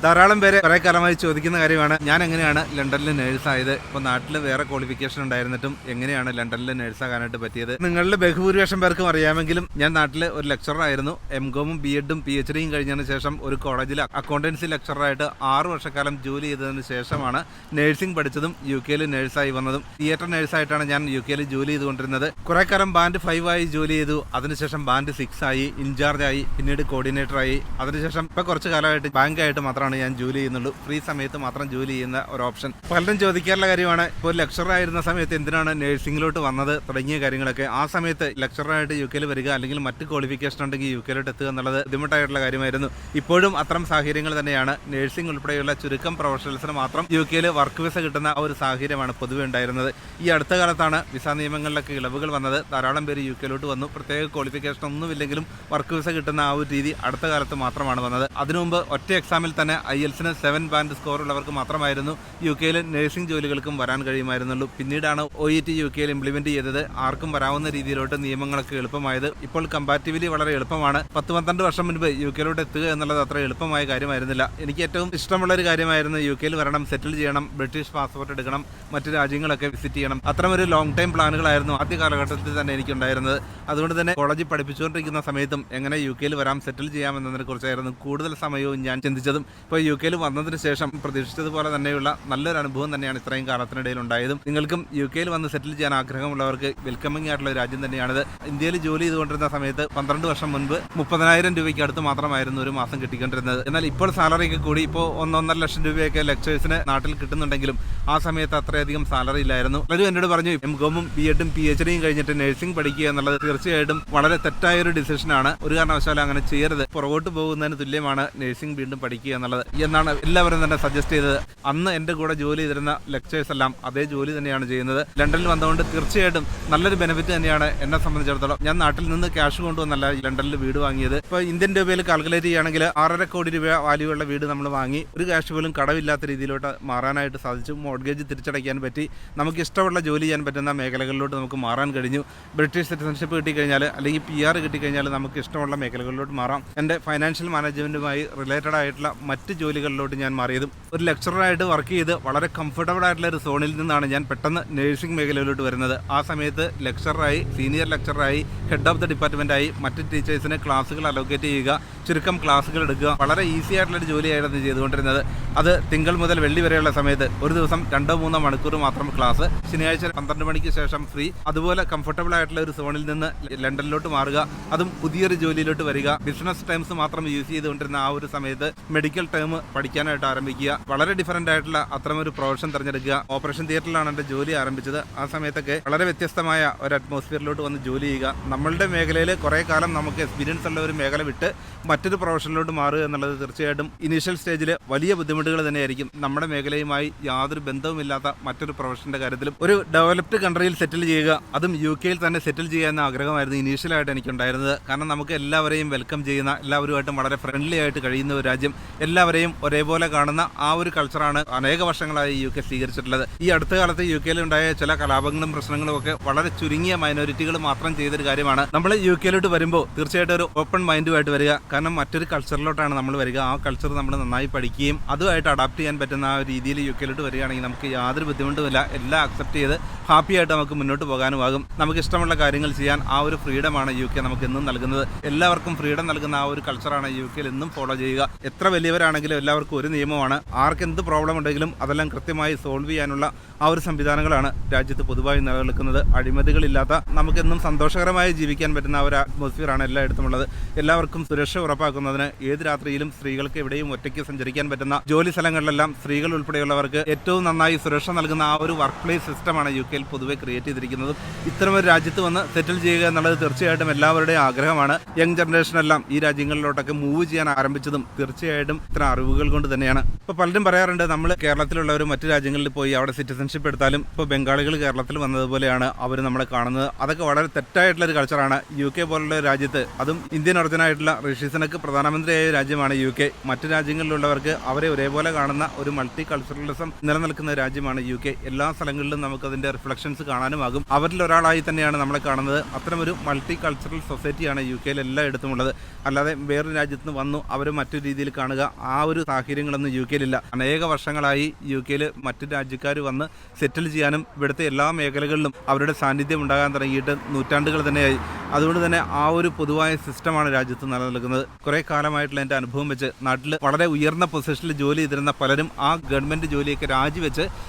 ധാരാളം പേര് കുറെ കാലമായി ചോദിക്കുന്ന കാര്യമാണ്, ഞാൻ എങ്ങനെയാണ് ലണ്ടനിൽ നേഴ്സായത്? ഇപ്പോൾ നാട്ടിൽ വേറെ ക്വാളിഫിക്കേഷൻ ഉണ്ടായിരുന്നിട്ടും എങ്ങനെയാണ് ലണ്ടനിൽ നേഴ്സാകാനായിട്ട് പറ്റിയത്? നിങ്ങളിൽ ബഹുഭൂരിപക്ഷം പേർക്കും അറിയാമെങ്കിലും ഞാൻ നാട്ടിൽ ഒരു ലെക്ചറായിരുന്നു. എംകോമും ബി.എഡും PhDയും കഴിഞ്ഞതിന് ശേഷം ഒരു കോളേജിൽ അക്കൗണ്ടൻസി ലെക്ചറായിട്ട് 6 വർഷക്കാലം ജോലി ചെയ്തതിന് ശേഷമാണ് നേഴ്സിംഗ് പഠിച്ചതും UK നേഴ്സായി വന്നതും. തിയേറ്റർ നേഴ്സായിട്ടാണ് ഞാൻ UK ജോലി ചെയ്തുകൊണ്ടിരുന്നത്. കുറെ കാലം ബാൻഡ് 5 ആയി ജോലി ചെയ്തു. അതിനുശേഷം ബാൻഡ് 6 ആയി, ഇൻചാർജ് ആയി, പിന്നീട് കോർഡിനേറ്ററായി. അതിനുശേഷം ഇപ്പൊ കുറച്ച് കാലമായിട്ട് ബാങ്കായിട്ട് മാത്രമാണ് ഞാൻ ജോലി ചെയ്യുന്നുള്ളൂ. ഫ്രീ സമയത്ത് മാത്രം ജോലി ചെയ്യുന്ന ഒരു ഓപ്ഷൻ. പലരും ചോദിക്കാറുള്ള കാര്യമാണ്, ഇപ്പോൾ ലെക്ചറായിരുന്ന സമയത്ത് എന്തിനാണ് നേഴ്സിംഗിലോട്ട് വന്നത് തുടങ്ങിയ കാര്യങ്ങളൊക്കെ. ആ സമയത്ത് ലെക്ചറായിട്ട് UK വരിക അല്ലെങ്കിൽ മറ്റ് ക്വാളിഫിക്കേഷൻ ഉണ്ടെങ്കിൽ UK എത്തുക എന്നുള്ളത് ബുദ്ധിമുട്ടായിട്ടുള്ള കാര്യമായിരുന്നു. ഇപ്പോഴും അത്തരം സാഹചര്യങ്ങൾ തന്നെയാണ്. നേഴ്സിംഗ് ഉൾപ്പെടെയുള്ള ചുരുക്കം പ്രൊഫഷണൽസിന് മാത്രം UK വർക്ക് വിസ കിട്ടുന്ന ഒരു സാഹചര്യമാണ് പൊതുവെ ഉണ്ടായിരുന്നത്. ഈ അടുത്ത കാലത്താണ് വിസ നിയമങ്ങളിലൊക്കെ ഇളവുകൾ വന്നത്. ധാരാളം പേര് UK വന്നു. പ്രത്യേക ക്വാളിഫിക്കേഷൻ ഒന്നുമില്ലെങ്കിലും വർക്ക് വിസ കിട്ടുന്ന ആ ഒരു രീതി അടുത്ത കാലത്ത് മാത്രമാണ് വന്നത്. അതിനു മുമ്പ് ഒറ്റ എക്സാമിൽ തന്നെ IELTS 7 ബാൻഡ് സ്കോർ ഉള്ളവർക്ക് മാത്രമായിരുന്നു UK നഴ്സിംഗ് ജോലികൾക്കും വരാൻ കഴിയുമായിരുന്നുള്ളൂ. പിന്നീടാണ് OET UK ഇംപ്ലിമെന്റ് ചെയ്തത്. ആർക്കും വരാവുന്ന രീതിയിലോട്ട് നിയമങ്ങളൊക്കെ എളുപ്പമായത്. ഇപ്പോൾ കമ്പാരിറ്റീവ്ലി വളരെ എളുപ്പമാണ്. 10-12 വർഷം മുൻപ് UK എത്തുക എന്നുള്ളത് അത്ര എളുപ്പമായ കാര്യമായിരുന്നില്ല. എനിക്ക് ഏറ്റവും ഇഷ്ടമുള്ള ഒരു കാര്യമായിരുന്നു UK വരണം, സെറ്റിൽ ചെയ്യണം, ബ്രിട്ടീഷ് പാസ്പോർട്ട് എടുക്കണം, മറ്റു രാജ്യങ്ങളൊക്കെ വിസിറ്റ് ചെയ്യണം. അത്തരമൊരു ലോങ് ടൈം പ്ലാനുകളായിരുന്നു ആദ്യ കാലഘട്ടത്തിൽ തന്നെ എനിക്കുണ്ടായിരുന്നത്. അതുകൊണ്ട് തന്നെ കോളേജിൽ പഠിപ്പിച്ചുകൊണ്ടിരിക്കുന്ന സമയത്തും എങ്ങനെ UK വരാം, സെറ്റിൽ ചെയ്യാം എന്നതിനെ കുറിച്ചായിരുന്നു കൂടുതൽ സമയവും ഞാൻ ചിന്തിച്ചതും. ഇപ്പോൾ UK വന്നതിന് ശേഷം പ്രതീക്ഷിച്ചതുപോലെ തന്നെയുള്ള നല്ലൊരു അനുഭവം തന്നെയാണ് ഇത്രയും കാലത്തിനിടയിൽ ഉണ്ടായതും. നിങ്ങൾക്കും UK വന്ന് സെറ്റിൽ ചെയ്യാൻ ആഗ്രഹമുള്ളവർക്ക് വെൽക്കമിംഗ് ആയിട്ടുള്ള രാജ്യം തന്നെയാണിത്. ഇന്ത്യയിൽ ജോലി ചെയ്തുകൊണ്ടിരുന്ന സമയത്ത് 12 വർഷം മുൻപ് 30,000 രൂപയ്ക്ക് അടുത്ത് മാത്രമായിരുന്നു ഒരു മാസം കിട്ടിക്കൊണ്ടിരുന്നത്. എന്നാൽ ഇപ്പോൾ സാലറിയൊക്കെ കൂടി. ഇപ്പോൾ 1.5 ലക്ഷം രൂപയൊക്കെ ലെക്ചേഴ്സിന് നാട്ടിൽ കിട്ടുന്നുണ്ടെങ്കിലും ആ സമയത്ത് അത്രയധികം സാലറി ഇല്ലായിരുന്നു. പലരും എന്നോട് പറഞ്ഞു, എംകോമും B.എഡും PhDയും കഴിഞ്ഞിട്ട് നഴ്സിംഗ് പഠിക്കുക എന്നുള്ളത് തീർച്ചയായിട്ടും വളരെ തെറ്റായ ഒരു ഡിസിഷനാണ്. ഒരു കാരണവശാലും അങ്ങനെ ചെയ്യരുത്. പുറകോട്ട് പോകുന്നതിന് തുല്യമാണ് നഴ്സിംഗ് വീണ്ടും പഠിക്കുക എന്നുള്ളത് എന്നാണ് എല്ലാവരും തന്നെ സജസ്റ്റ് ചെയ്തത്. അന്ന് എൻ്റെ കൂടെ ജോലി ചെയ്തിരുന്ന ലെക്ചേഴ്സ് എല്ലാം അതേ ജോലി തന്നെയാണ് ചെയ്യുന്നത്. ലണ്ടനിൽ വന്നുകൊണ്ട് തീർച്ചയായിട്ടും നല്ലൊരു ബെനിഫിറ്റ് തന്നെയാണ് എന്നെ സംബന്ധിച്ചിടത്തോളം. ഞാൻ നാട്ടിൽ നിന്ന് ക്യാഷ് കൊണ്ടുവന്നല്ല ലണ്ടനിൽ വീട് വാങ്ങിയത്. ഇപ്പോൾ ഇന്ത്യൻ രൂപയിൽ കാൽക്കുലേറ്റ് ചെയ്യുകയാണെങ്കിൽ 6.5 കോടി രൂപ വാല്യൂ ഉള്ള വീട് നമ്മൾ വാങ്ങി. ഒരു ക്യാഷ് പോലും കടവില്ലാത്ത രീതിയിലോട്ട് മാറാനായിട്ട് സാധിച്ചു. മോർഗേജ് തിരിച്ചടയ്ക്കാൻ പറ്റി. നമുക്ക് ഇഷ്ടമുള്ള ജോലി ചെയ്യാൻ പറ്റുന്ന മേഖലകളിലോട്ട് നമുക്ക് മാറാൻ കഴിഞ്ഞു. ബ്രിട്ടീഷ് സിറ്റിസൺഷിപ്പ് കിട്ടിക്കഴിഞ്ഞാൽ അല്ലെങ്കിൽ PR കിട്ടിക്കഴിഞ്ഞാൽ നമുക്ക് ഇഷ്ടമുള്ള മേഖലകളിലോട്ട് മാറാം. എൻ്റെ ഫൈനാൻഷ്യൽ മാനേജ്മെൻറ്റുമായി റിലേറ്റഡ് ആയിട്ടുള്ള മറ്റ് ജോലികളിലോട്ട് ഞാൻ മാറിയതും ഒരു ലെക്ചറായിട്ട് വർക്ക് ചെയ്ത് വളരെ കംഫർട്ടബിൾ ആയിട്ടുള്ള ഒരു സോണിൽ നിന്നാണ് ഞാൻ പെട്ടെന്ന് നഴ്സിംഗ് മേഖലയിലോട്ട് വരുന്നത്. ആ സമയത്ത് ലെക്ചറായി, സീനിയർ ലെക്ചറായി, ഹെഡ് ഓഫ് ദി ഡിപ്പാർട്ട്മെൻറ്റായി മറ്റ് ടീച്ചേഴ്സിന് ക്ലാസ്സുകൾ അലോക്കേറ്റ് ചെയ്യുക, ചുരുക്കം ക്ലാസ്സുകൾ എടുക്കുക. വളരെ ഈസി ആയിട്ടുള്ളൊരു ജോലിയായിരുന്നു ചെയ്തുകൊണ്ടിരുന്നത്. അത് തിങ്കൾ മുതൽ വെള്ളി വരെയുള്ള സമയത്ത് ഒരു ദിവസം 2-3 മണിക്കൂർ മാത്രം ക്ലാസ്, ശനിയാഴ്ച 12 മണിക്ക് ശേഷം ഫ്രീ. അതുപോലെ കംഫർട്ടബിൾ ആയിട്ടുള്ള ഒരു സോണിൽ നിന്ന് ലണ്ടനിലോട്ട് മാറുക, അതും പുതിയൊരു ജോലിയിലോട്ട് വരിക. ബിസിനസ് ടൈംസ് മാത്രം യൂസ് ചെയ്തുകൊണ്ടിരുന്ന ആ ഒരു സമയത്ത് മെഡിക്കൽ ടേം പഠിക്കാനായിട്ട് ആരംഭിക്കുക. വളരെ ഡിഫറൻ്റ് ആയിട്ടുള്ള അത്തരമൊരു പ്രൊഫഷൻ തിരഞ്ഞെടുക്കുക. ഓപ്പറേഷൻ തിയേറ്ററിലാണ് എൻ്റെ ജോലി ആരംഭിച്ചത്. ആ സമയത്തൊക്കെ വളരെ വ്യത്യസ്തമായ ഒരു അറ്റ്മോസ്ഫിയറിലോട്ട് വന്ന് ജോലി ചെയ്യുക. നമ്മളുടെ മേഖലയിൽ കുറേ കാലം നമുക്ക് എക്സ്പീരിയൻസ് ഉള്ള ഒരു മേഖല വിട്ട് മറ്റൊരു പ്രൊഫഷനിലോട്ട് മാറുക എന്നുള്ളത് തീർച്ചയായിട്ടും ഇനീഷ്യൽ സ്റ്റേജിൽ വലിയ ബുദ്ധിമുട്ടുകൾ തന്നെയായിരിക്കും. നമ്മുടെ മേഖലയുമായി യാതൊരു ബന്ധവുമില്ലാത്ത മറ്റൊരു പ്രൊഫഷൻ്റെ കാര്യത്തിലും ഒരു ഡെവലപ്ഡ് കൺട്രിയിൽ സെറ്റിൽ ചെയ്യുക, അതും UK തന്നെ സെറ്റിൽ ചെയ്യാൻ ആഗ്രഹമായിരുന്നു ഇനീഷ്യലായിട്ട് എനിക്കുണ്ടായിരുന്നത്. കാരണം നമുക്ക് എല്ലാവരെയും വെൽക്കം ചെയ്യുന്ന, എല്ലാവരുമായിട്ടും വളരെ ഫ്രണ്ട്ലി ആയിട്ട് കഴിയുന്ന ഒരു രാജ്യം, എല്ലാവരെയും ഒരേപോലെ കാണുന്ന ആ ഒരു കൾച്ചറാണ് അനേക വർഷങ്ങളായി UK സ്വീകരിച്ചിട്ടുള്ളത്. ഈ അടുത്ത കാലത്ത് UK ഉണ്ടായ ചില കലാപങ്ങളും പ്രശ്നങ്ങളും ഒക്കെ വളരെ ചുരുങ്ങിയ മൈനോറിറ്റികൾ മാത്രം ചെയ്തൊരു കാര്യമാണ്. നമ്മൾ UK വരുമ്പോൾ തീർച്ചയായിട്ടും ഒരു ഓപ്പൺ മൈൻഡുമായിട്ട് വരിക. കാരണം മറ്റൊരു കൾച്ചറിലോട്ടാണ് നമ്മൾ വരിക. ആ കൾച്ചർ നമ്മൾ നന്നായി പഠിക്കുകയും അതുമായിട്ട് അഡാപ്റ്റ് ചെയ്യാൻ പറ്റുന്ന ആ രീതിയിൽ UK വരികയാണെങ്കിൽ നമുക്ക് യാതൊരു ബുദ്ധിമുട്ടുമില്ല. എല്ലാം അക്സെപ്റ്റ് ചെയ്ത് ഹാപ്പി ആയിട്ട് നമുക്ക് മുന്നോട്ട് പോകാനുമാകും. നമുക്ക് ഇഷ്ടമുള്ള കാര്യങ്ങൾ ചെയ്യാൻ ആ ഒരു ഫ്രീഡമാണ് UK നമുക്ക് എന്നും നൽകുന്നത്. എല്ലാവർക്കും ഫ്രീഡം നൽകുന്ന ആ ഒരു കൾച്ചറാണ് UK എന്നും ഫോളോ ചെയ്യുക. എത്ര വലിയവരാണെങ്കിലും എല്ലാവർക്കും ഒരു നിയമമാണ്. ആർക്ക് എന്ത് പ്രോബ്ലം ഉണ്ടെങ്കിലും അതെല്ലാം കൃത്യമായി സോൾവ് ചെയ്യാനുള്ള ആ ഒരു സംവിധാനങ്ങളാണ് രാജ്യത്ത് പൊതുവായി നിലനിൽക്കുന്നത്. അഴിമതികളില്ലാത്ത, നമുക്കെന്നും സന്തോഷകരമായി ജീവിക്കാൻ പറ്റുന്ന ആ ഒരു അറ്റ്മോസ്ഫിയറാണ് എല്ലായിടത്തും ഉള്ളത്. എല്ലാവർക്കും സുരക്ഷ ഉറപ്പാക്കുന്നതിന് ഏത് രാത്രിയിലും സ്ത്രീകൾക്ക് എവിടെയും ഒറ്റയ്ക്ക് സഞ്ചരിക്കാൻ പറ്റുന്ന ജോലി സ്ഥലങ്ങളിലെല്ലാം സ്ത്രീകൾ ഉൾപ്പെടെയുള്ളവർക്ക് ഏറ്റവും നന്നായി സുരക്ഷ നൽകുന്ന ആ ഒരു വർക്ക് പ്ലേസ് സിസ്റ്റമാണ് UK പൊതുവെ ക്രിയേറ്റ് ചെയ്തിരിക്കുന്നതും. ഇത്തരമൊരു രാജ്യത്ത് വന്ന് സെറ്റിൽ ചെയ്യുക എന്നുള്ളത് തീർച്ചയായിട്ടും എല്ലാവരുടെയും ആഗ്രഹമാണ്. യങ് ജനറേഷനെല്ലാം ഈ രാജ്യങ്ങളിലോട്ടൊക്കെ മൂവ് ചെയ്യാൻ ആരംഭിച്ചതും തീർച്ചയായിട്ടും ഇത്തരം അറിവുകൾ കൊണ്ട് തന്നെയാണ്. ഇപ്പോൾ പലരും പറയാറുണ്ട്, നമ്മൾ കേരളത്തിലുള്ളവർ മറ്റു രാജ്യങ്ങളിൽ പോയി അവിടെ സിറ്റിസൺഷിപ്പ് എടുത്താലും ഇപ്പോൾ ബംഗാളികൾ കേരളത്തിൽ വന്നതുപോലെയാണ് അവർ നമ്മളെ കാണുന്നത്. അതൊക്കെ വളരെ തെറ്റായിട്ടുള്ളൊരു കൾച്ചറാണ്. UK പോലുള്ള രാജ്യത്ത്, അതും ഇന്ത്യൻ ഒറിജിനായിട്ടുള്ള റഷ്യൻ നിനക്ക് പ്രധാനമന്ത്രിയായ രാജ്യമാണ് UK. മറ്റു രാജ്യങ്ങളിലുള്ളവർക്ക് അവരെ ഒരേപോലെ കാണുന്ന ഒരു മൾട്ടി കൾച്ചറലിസം നിലനിൽക്കുന്ന രാജ്യമാണ് UK. എല്ലാ സ്ഥലങ്ങളിലും നമുക്കതിൻ്റെ റിഫ്ലക്ഷൻസ് കാണാനുമാകും. അവരിൽ ഒരാളായി തന്നെയാണ് നമ്മളെ കാണുന്നത്. അത്തരമൊരു മൾട്ടി കൾച്ചറൽ സൊസൈറ്റിയാണ് UK എല്ലായിടത്തുമുള്ളത്. അല്ലാതെ വേറൊരു രാജ്യത്ത് നിന്ന് വന്നു അവർ മറ്റൊരു രീതിയിൽ കാണുക, ആ ഒരു സാഹചര്യങ്ങളൊന്നും UK അനേക വർഷങ്ങളായി UK മറ്റു രാജ്യക്കാർ വന്ന് സെറ്റിൽ ചെയ്യാനും ഇവിടുത്തെ എല്ലാ മേഖലകളിലും അവരുടെ സാന്നിധ്യം ഉണ്ടാകാൻ തുടങ്ങിയിട്ട് നൂറ്റാണ്ടുകൾ തന്നെയായി. അതുകൊണ്ട് തന്നെ ആ ഒരു പൊതുവായ സിസ്റ്റമാണ് രാജ്യത്ത് നിലനിൽക്കുന്നത്. കുറേ കാലമായിട്ടുള്ള എൻ്റെ അനുഭവം വെച്ച് നാട്ടിൽ വളരെ ഉയർന്ന പൊസിഷനിൽ ജോലി ചെയ്തിരുന്ന പലരും ആ ഗവൺമെൻറ് ജോലിയൊക്കെ രാജിവെച്ച്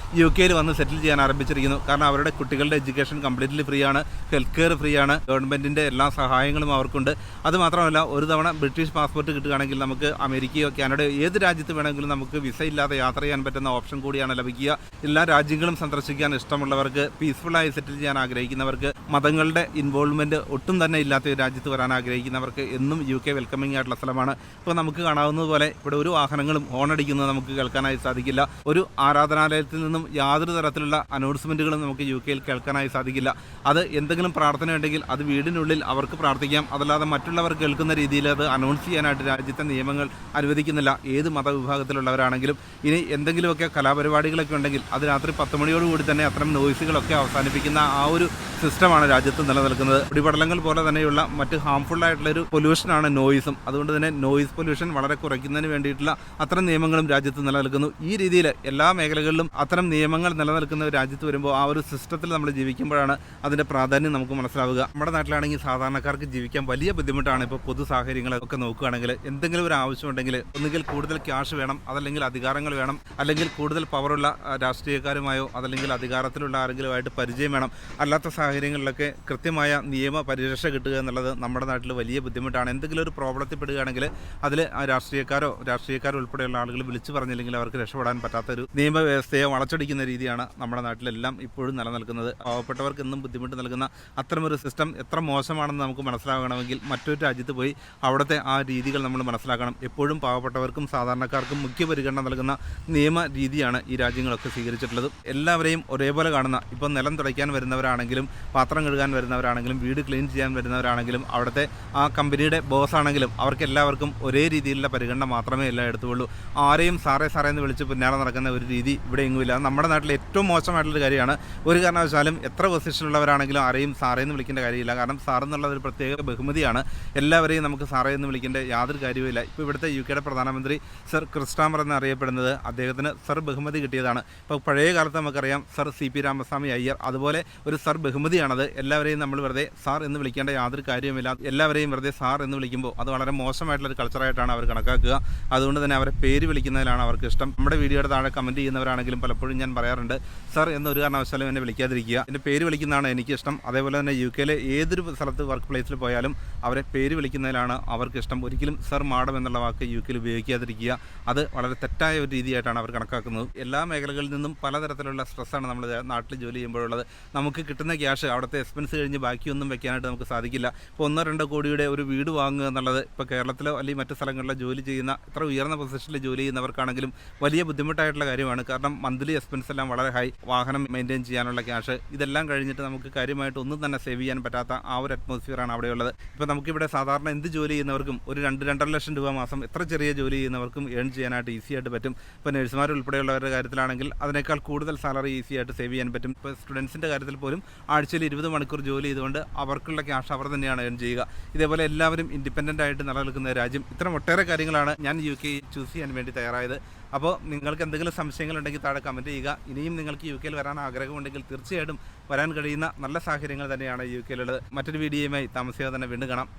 UK വന്ന് സെറ്റിൽ ചെയ്യാൻ ആരംഭിച്ചിരിക്കുന്നു. കാരണം അവരുടെ കുട്ടികളുടെ എഡ്യൂക്കേഷൻ കംപ്ലീറ്റ്ലി ഫ്രീ ആണ്, ഹെൽത്ത് കെയർ ഫ്രീ ആണ്, ഗവൺമെൻറ്റിൻ്റെ എല്ലാ സഹായങ്ങളും അവർക്കുണ്ട്. അതുമാത്രമല്ല, ഒരു തവണ ബ്രിട്ടീഷ് പാസ്പോർട്ട് കിട്ടുകയാണെങ്കിൽ നമുക്ക് അമേരിക്കയോ കാനഡയോ ഏത് രാജ്യത്ത് വേണമെങ്കിലും നമുക്ക് വിസ ഇല്ലാതെ യാത്ര ചെയ്യാൻ പറ്റുന്ന ഓപ്ഷൻ കൂടിയാണ് ലഭിക്കുക. എല്ലാ രാജ്യങ്ങളും സന്ദർശിക്കാൻ ഇഷ്ടമുള്ളവർക്ക്, പീസ്ഫുള്ളായി സെറ്റിൽ ചെയ്യാൻ ആഗ്രഹിക്കുന്നവർക്ക്, മതങ്ങളുടെ ഇൻവോൾവ്മെൻറ്റ് ഒട്ടും തന്നെ ഇല്ലാത്ത ഒരു രാജ്യത്ത് വരാൻ ആഗ്രഹിക്കുന്നവർക്ക് എന്നും UK വെൽക്കമിംഗ് ആയിട്ടുള്ള സ്ഥലമാണ്. ഇപ്പോൾ നമുക്ക് കാണാവുന്നതുപോലെ ഇവിടെ ഒരു വാഹനങ്ങളും ഹോണടിക്കുന്നത് നമുക്ക് കേൾക്കാനായി സാധിക്കില്ല. ഒരു ആരാധനാലയത്തിൽ നിന്നും യാതൊരു തരത്തിലുള്ള അനൗൺസ്മെൻറ്റുകളും നമുക്ക് UK കേൾക്കാനായി സാധിക്കില്ല. അത് എന്തെങ്കിലും പ്രാർത്ഥന ഉണ്ടെങ്കിൽ അത് വീടിനുള്ളിൽ അവർക്ക് പ്രാർത്ഥിക്കാം. അതല്ലാതെ മറ്റുള്ളവർ കേൾക്കുന്ന രീതിയിൽ അത് അനൗൺസ് ചെയ്യാനായിട്ട് രാജ്യത്തെ നിയമങ്ങൾ അനുവദിക്കുന്നില്ല. ഏത് മതവിഭാഗത്തിലുള്ളവരാണെങ്കിലും ഇനി എന്തെങ്കിലുമൊക്കെ കലാപരിപാടികളൊക്കെ ഉണ്ടെങ്കിൽ അത് രാത്രി 10 മണിയോടുകൂടി തന്നെ അത്തരം നോയ്സുകളൊക്കെ അവസാനിപ്പിക്കുന്ന ആ ഒരു സിസ്റ്റമാണ് രാജ്യത്ത് നിലനിൽക്കുന്നത്. കുടിപടലങ്ങൾ പോലെ തന്നെയുള്ള മറ്റ് ഹാംഫുള്ളായിട്ടുള്ളൊരു പൊല്യൂഷനാണ് നോയിസും. അതുകൊണ്ട് തന്നെ നോയിസ് പൊല്യൂഷൻ വളരെ കുറയ്ക്കുന്നതിന് വേണ്ടിയിട്ടുള്ള അത്തരം നിയമങ്ങളും രാജ്യത്ത് നിലനിൽക്കുന്നു. ഈ രീതിയിൽ എല്ലാ മേഖലകളിലും അത്തരം നിയമങ്ങൾ നിലനിൽക്കുന്ന ഒരു രാജ്യത്ത് വരുമ്പോൾ ആ ഒരു സിസ്റ്റത്തിൽ നമ്മൾ ജീവിക്കുമ്പോഴാണ് അതിൻ്റെ പ്രാധാന്യം നമുക്ക് മനസ്സിലാവുക. നമ്മുടെ നാട്ടിലാണെങ്കിൽ സാധാരണക്കാർക്ക് ജീവിക്കാൻ വലിയ ബുദ്ധിമുട്ടാണ്. ഇപ്പോൾ പൊതു സാഹചര്യങ്ങളൊക്കെ നോക്കുകയാണെങ്കിൽ എന്തെങ്കിലും ഒരു ആവശ്യമുണ്ടെങ്കിൽ ഒന്നുകിൽ കൂടുതൽ ക്യാഷ് വേണം, അതല്ലെങ്കിൽ അധികാരങ്ങൾ വേണം, അല്ലെങ്കിൽ കൂടുതൽ പവറുള്ള രാഷ്ട്രീയക്കാരുമായോ അതല്ലെങ്കിൽ അധികാരത്തിലുള്ള ആരെങ്കിലുമായിട്ട് പരിചയം വേണം. അല്ലാത്ത സാഹചര്യങ്ങളിലൊക്കെ കൃത്യമായ നിയമ പരിരക്ഷ കിട്ടുക എന്നുള്ളത് നമ്മുടെ നാട്ടിൽ വലിയ ബുദ്ധിമുട്ടാണ്. എന്തെങ്കിലും ഒരു പ്രോബ്ലത്തിൽ പെടുകയാണെങ്കിൽ അതിൽ രാഷ്ട്രീയക്കാരോ ഉൾപ്പെടെയുള്ള ആളുകൾ വിളിച്ചു പറഞ്ഞില്ലെങ്കിൽ അവർക്ക് രക്ഷപ്പെടാൻ പറ്റാത്തൊരു നിയമവ്യവസ്ഥയെ വളച്ചൊടിക്കുന്ന രീതിയാണ് നമ്മുടെ നാട്ടിലെല്ലാം ഇപ്പോഴും നിലനിൽക്കുന്നത്. പാവപ്പെട്ടവർക്ക് എന്നും ബുദ്ധിമുട്ട് നൽകുന്ന അത്തരമൊരു സിസ്റ്റം എത്ര മോശമാണെന്ന് നമുക്ക് മനസ്സിലാകണമെങ്കിൽ മറ്റൊരു രാജ്യത്ത് പോയി അവിടുത്തെ ആ രീതികൾ നമ്മൾ മനസ്സിലാക്കണം. എപ്പോഴും പാവപ്പെട്ടവർക്കും സാധാരണക്കാർക്കും മുഖ്യ പരിഗണന നൽകുന്ന നിയമ രീതിയാണ് ഈ രാജ്യങ്ങളൊക്കെ സ്വീകരിച്ചിട്ടുള്ളത്. എല്ലാവരെയും ഒരേപോലെ കാണുന്ന, ഇപ്പോൾ നിലം തുടയ്ക്കാൻ വരുന്നവരാണെങ്കിലും പാത്രം കഴുകാൻ വരുന്നവരാണെങ്കിലും വീട് ക്ലീൻ ചെയ്യാൻ വരുന്നവരാണെങ്കിലും അവിടുത്തെ ആ കമ്പനിയുടെ ബോസ് ആണെങ്കിലും അവർക്ക് എല്ലാവർക്കും ഒരേ രീതിയിലുള്ള പരിഗണന മാത്രമേ എല്ലാം എടുത്തുള്ളൂ. ആരെയും സാറേ എന്ന് വിളിച്ച് പിന്നാലെ നടക്കുന്ന ഒരു രീതി ഇവിടെ എങ്ങുമില്ല. നമ്മുടെ നാട്ടിൽ ഏറ്റവും മോശമായിട്ടുള്ളൊരു കാര്യമാണ്. ഒരു കാരണവശാലും എത്ര പൊസിഷനുള്ളവരാണെങ്കിലും ആരെയും സാറേ എന്ന് വിളിക്കേണ്ട കാര്യമില്ല. കാരണം സാറെന്നുള്ളത് ഒരു പ്രത്യേക ബഹുമതിയാണ്. എല്ലാവരെയും നമുക്ക് സാറേ എന്ന് വിളിക്കേണ്ട യാതൊരു കാര്യവുമില്ല. ഇപ്പോൾ ഇവിടുത്തെ UK പ്രധാനമന്ത്രി സർ ക്രിസ്റ്റാമർ എന്നറിയപ്പെടുന്നത് അദ്ദേഹത്തിന് സർ ബഹുമതി കിട്ടിയതാണ്. ഇപ്പോൾ പഴയ കാലത്ത് നമുക്കറിയാം സർ CP രാമസ്വാമി അയ്യർ, അതുപോലെ ഒരു സർ ബഹുമതിയാണത്. എല്ലാവരെയും നമ്മൾ വെറുതെ സാർ എന്ന് വിളിക്കേണ്ട യാതൊരു കാര്യവുമില്ല. എല്ലാവരെയും വെറുതെ സാർ എന്ന് വിളിക്കുമ്പോൾ അത് വളരെ മോശമായിട്ടുള്ളൊരു കൾച്ചറായിട്ടാണ് അവർ കണക്കാക്കുക. അതുകൊണ്ട് തന്നെ അവരെ പേര് വിളിക്കുന്നതിലാണ് അവർക്ക് ഇഷ്ടം. നമ്മുടെ വീഡിയോയുടെ താഴെ കമൻറ്റ് ചെയ്യുന്നവരാണെങ്കിലും പലപ്പോഴും ഞാൻ പറയാറുണ്ട്, സർ എന്നൊരു കാരണവശാലും എന്നെ വിളിക്കാതിരിക്കുക, എൻ്റെ പേര് വിളിക്കുന്നതാണ് എനിക്കിഷ്ടം. അതേപോലെ തന്നെ UK ഏതൊരു സ്ഥലത്ത് വർക്ക് പ്ലേസിൽ പോയാലും അവരെ പേര് വിളിക്കുന്നതിലാണ് അവർക്ക് ഇഷ്ടം. ഒരിക്കലും സർ മാഡം എന്നുള്ള വാക്ക് UK ഉപയോഗിക്കാതിരിക്കുക. അത് വളരെ തെറ്റായ ഒരു രീതിയായിട്ടാണ് അവർ കണക്കാക്കുന്നത്. എല്ലാ മേഖലകളിൽ നിന്നും പലതരത്തിലുള്ള സ്ട്രെസ്സാണ് നമ്മൾ നാട്ടിൽ ജോലി ചെയ്യുമ്പോഴുള്ളത്. നമുക്ക് കിട്ടുന്ന ക്യാഷ് അവിടുത്തെ എക്സ്പെൻസ് കഴിഞ്ഞ് ബാക്കിയൊന്നും വെക്കാനായിട്ട് നമുക്ക് സാധിക്കില്ല. ഇപ്പോൾ 1-2 കോടിയുടെ ഒരു വീട് വാങ്ങുക എന്നുള്ളത് ഇപ്പോൾ കേരളത്തിലോ അല്ലെങ്കിൽ മറ്റു സ്ഥലങ്ങളിലോ ജോലി ചെയ്യുന്ന ഇത്ര ഉയർന്ന പൊസിഷനിൽ ജോലി ചെയ്യുന്നവർക്കാണെങ്കിലും വലിയ ബുദ്ധിമുട്ടായിട്ടുള്ള കാര്യമാണ്. കാരണം മന്ത്ലി എക്സ്പെൻസ് എല്ലാം വളരെ ഹൈ, വാഹനം മെയിൻറ്റെയിൻ ചെയ്യാനുള്ള ക്യാഷ്, ഇതെല്ലാം കഴിഞ്ഞിട്ട് നമുക്ക് കാര്യമായിട്ട് ഒന്നും തന്നെ സേവ് ചെയ്യാൻ പറ്റാത്ത ആ ഒരു അറ്റ്മോസ്ഫിയറാണ് അവിടെയുള്ളത്. ഇപ്പോൾ നമുക്കിവിടെ സാധാരണ എന്ത് ജോലി ചെയ്യുന്നവർക്കും ഒരു 2-2.5 ലക്ഷം രൂപ മാസം എത്ര ചെറിയ ജോലി ചെയ്യുന്നവർക്കും ഏൺ ചെയ്യാനായിട്ട് ഈസി ആയിട്ട് പറ്റും. ഇപ്പോൾ നഴ്സുമാർ ഉൾപ്പെടെയുള്ളവരുടെ കാര്യത്തിലാണെങ്കിൽ അതിനേക്കാൾ കൂടുതൽ സാലറി ഈസി ആയിട്ട് സേവ് ചെയ്യാൻ പറ്റും. ഇപ്പോൾ സ്റ്റുഡൻസിൻ്റെ കാര്യത്തിൽ പോലും ആഴ്ചയിൽ 20 മണിക്കൂർ ജോലി ചെയ്തുകൊണ്ട് അവർക്കുള്ള ക്യാഷ് അവർ തന്നെയാണ് ഏൺ ചെയ്യുക. ഇതേപോലെ എല്ലാവരും ഇൻഡിപെൻഡൻ്റ് ആയിട്ട് നിലനിൽക്കുന്ന രാജ്യം. ഇത്തരം ഒട്ടേറെ കാര്യങ്ങളാണ് ഞാൻ UK ചൂസ് ചെയ്യാൻ വേണ്ടി തയ്യാറായത്. അപ്പോൾ നിങ്ങൾക്ക് എന്തെങ്കിലും സംശയങ്ങളുണ്ടെങ്കിൽ താഴെ കമൻറ്റ് ചെയ്യുക. ഇനിയും നിങ്ങൾക്ക് UK വരാൻ ആഗ്രഹമുണ്ടെങ്കിൽ തീർച്ചയായിട്ടും വരാൻ കഴിയുന്ന നല്ല സാഹചര്യങ്ങൾ തന്നെയാണ് UK മറ്റൊരു വീഡിയോയുമായി താമസിയാതെ തന്നെ വീണ്ടും കാണാം.